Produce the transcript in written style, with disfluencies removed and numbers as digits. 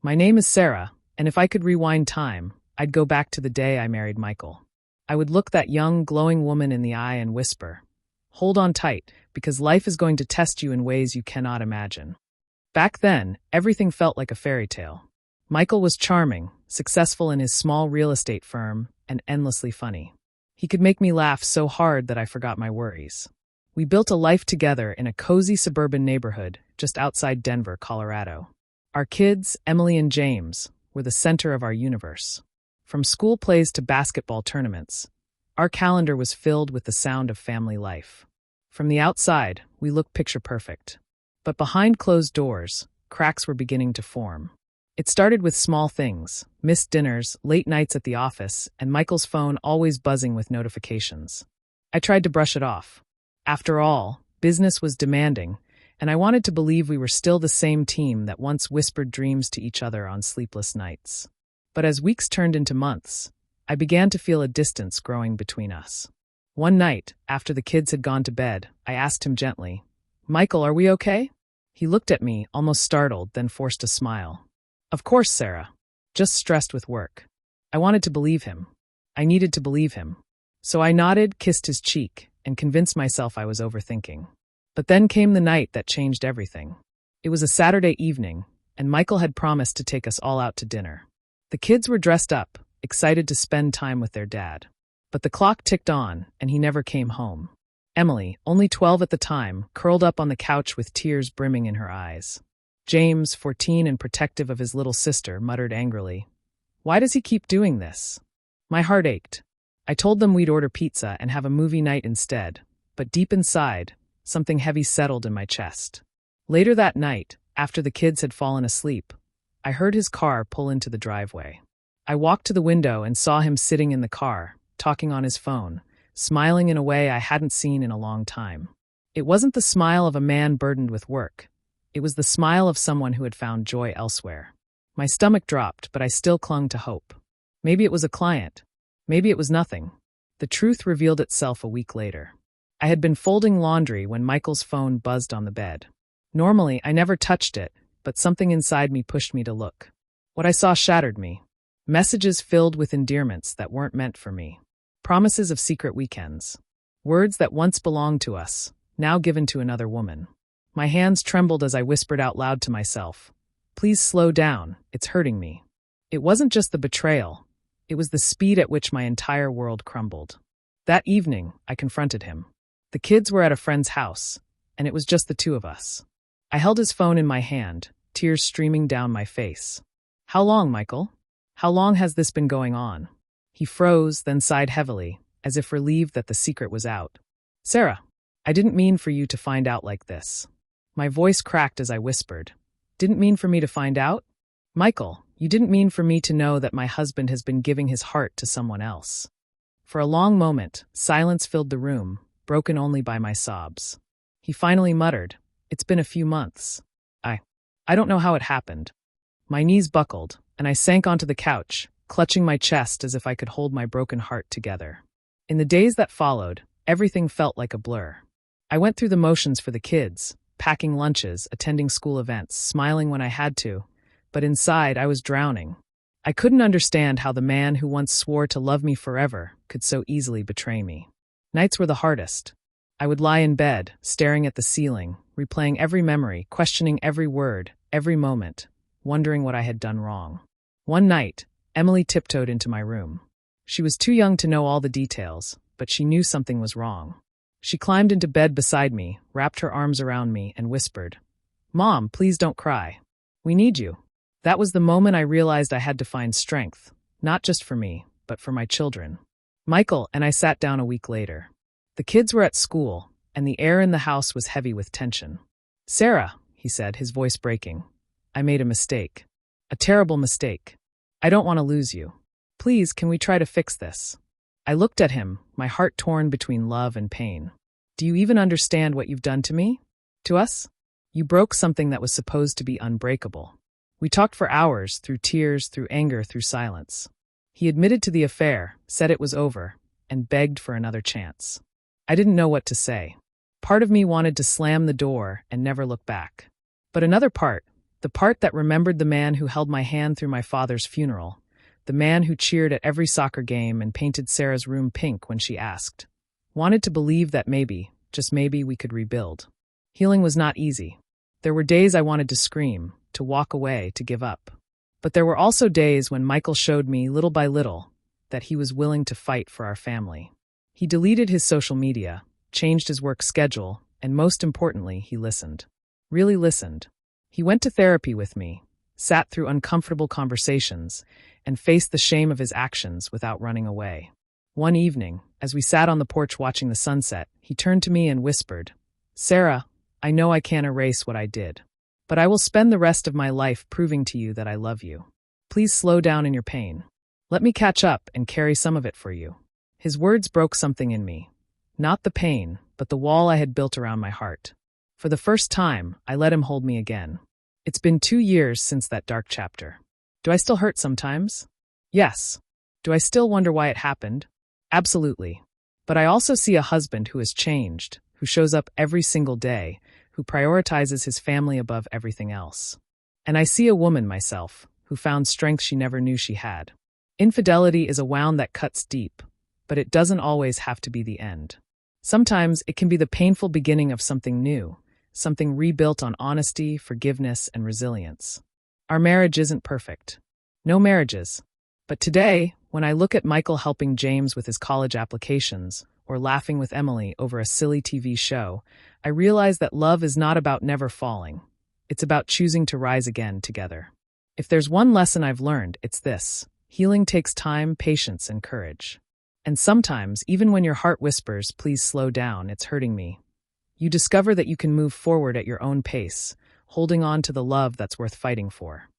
My name is Sarah, and if I could rewind time, I'd go back to the day I married Michael. I would look that young, glowing woman in the eye and whisper, "Hold on tight, because life is going to test you in ways you cannot imagine." Back then, everything felt like a fairy tale. Michael was charming, successful in his small real estate firm, and endlessly funny. He could make me laugh so hard that I forgot my worries. We built a life together in a cozy suburban neighborhood just outside Denver, Colorado. Our kids, Emily and James, were the center of our universe. From school plays to basketball tournaments, our calendar was filled with the sound of family life. From the outside, we looked picture perfect. But behind closed doors, cracks were beginning to form. It started with small things: missed dinners, late nights at the office, and Michael's phone always buzzing with notifications. I tried to brush it off. After all, business was demanding, and I wanted to believe we were still the same team that once whispered dreams to each other on sleepless nights. But as weeks turned into months, I began to feel a distance growing between us. One night, after the kids had gone to bed, I asked him gently, "Michael, are we okay?" He looked at me, almost startled, then forced a smile. "Of course, Sarah. Just stressed with work." I wanted to believe him. I needed to believe him. So I nodded, kissed his cheek, and convinced myself I was overthinking. But then came the night that changed everything. It was a Saturday evening, and Michael had promised to take us all out to dinner. The kids were dressed up, excited to spend time with their dad. But the clock ticked on, and he never came home. Emily, only 12 at the time, curled up on the couch with tears brimming in her eyes. James, 14 and protective of his little sister, muttered angrily, "Why does he keep doing this?" My heart ached. I told them we'd order pizza and have a movie night instead, but deep inside, something heavy settled in my chest. Later that night, after the kids had fallen asleep, I heard his car pull into the driveway. I walked to the window and saw him sitting in the car, talking on his phone, smiling in a way I hadn't seen in a long time. It wasn't the smile of a man burdened with work. It was the smile of someone who had found joy elsewhere. My stomach dropped, but I still clung to hope. Maybe it was a client. Maybe it was nothing. The truth revealed itself a week later. I had been folding laundry when Michael's phone buzzed on the bed. Normally, I never touched it, but something inside me pushed me to look. What I saw shattered me. Messages filled with endearments that weren't meant for me. Promises of secret weekends. Words that once belonged to us, now given to another woman. My hands trembled as I whispered out loud to myself, "Please slow down, it's hurting me." It wasn't just the betrayal. It was the speed at which my entire world crumbled. That evening, I confronted him. The kids were at a friend's house, and it was just the two of us. I held his phone in my hand, tears streaming down my face. "How long, Michael? How long has this been going on?" He froze, then sighed heavily, as if relieved that the secret was out. "Sarah, I didn't mean for you to find out like this." My voice cracked as I whispered, "Didn't mean for me to find out? Michael, you didn't mean for me to know that my husband has been giving his heart to someone else." For a long moment, silence filled the room, broken only by my sobs. He finally muttered, "It's been a few months. I don't know how it happened." My knees buckled, and I sank onto the couch, clutching my chest as if I could hold my broken heart together. In the days that followed, everything felt like a blur. I went through the motions for the kids, packing lunches, attending school events, smiling when I had to, but inside I was drowning. I couldn't understand how the man who once swore to love me forever could so easily betray me. Nights were the hardest. I would lie in bed, staring at the ceiling, replaying every memory, questioning every word, every moment, wondering what I had done wrong. One night, Emily tiptoed into my room. She was too young to know all the details, but she knew something was wrong. She climbed into bed beside me, wrapped her arms around me, and whispered, "Mom, please don't cry. We need you." That was the moment I realized I had to find strength, not just for me, but for my children. Michael and I sat down a week later. The kids were at school, and the air in the house was heavy with tension. "Sarah," he said, his voice breaking, "I made a mistake. A terrible mistake. I don't want to lose you. Please, can we try to fix this?" I looked at him, my heart torn between love and pain. "Do you even understand what you've done to me? To us? You broke something that was supposed to be unbreakable." We talked for hours, through tears, through anger, through silence. He admitted to the affair, said it was over, and begged for another chance. I didn't know what to say. Part of me wanted to slam the door and never look back. But another part, The part that remembered the man who held my hand through my father's funeral, the man who cheered at every soccer game and painted Sarah's room pink when she asked. Wanted to believe that maybe, just maybe, we could rebuild. Healing was not easy. There were days I wanted to scream, to walk away, to give up. But there were also days when Michael showed me, little by little, that he was willing to fight for our family. He deleted his social media, changed his work schedule, and most importantly, he listened. Really listened. He went to therapy with me, sat through uncomfortable conversations, and faced the shame of his actions without running away. One evening, as we sat on the porch watching the sunset, he turned to me and whispered, "Sarah, I know I can't erase what I did, but I will spend the rest of my life proving to you that I love you. Please slow down in your pain. Let me catch up and carry some of it for you." His words broke something in me. Not the pain, but the wall I had built around my heart. For the first time, I let him hold me again. It's been 2 years since that dark chapter. Do I still hurt sometimes? Yes. Do I still wonder why it happened? Absolutely. But I also see a husband who has changed, who shows up every single day, who prioritizes his family above everything else. And I see a woman myself, who found strength she never knew she had. Infidelity is a wound that cuts deep, but it doesn't always have to be the end. Sometimes it can be the painful beginning of something new, something rebuilt on honesty, forgiveness, and resilience. Our marriage isn't perfect. No marriages. But today, when I look at Michael helping James with his college applications, or laughing with Emily over a silly TV show, I realize that love is not about never falling. It's about choosing to rise again together. If there's one lesson I've learned, it's this: healing takes time, patience, and courage. And sometimes, even when your heart whispers, "Please slow down, it's hurting me," you discover that you can move forward at your own pace, holding on to the love that's worth fighting for.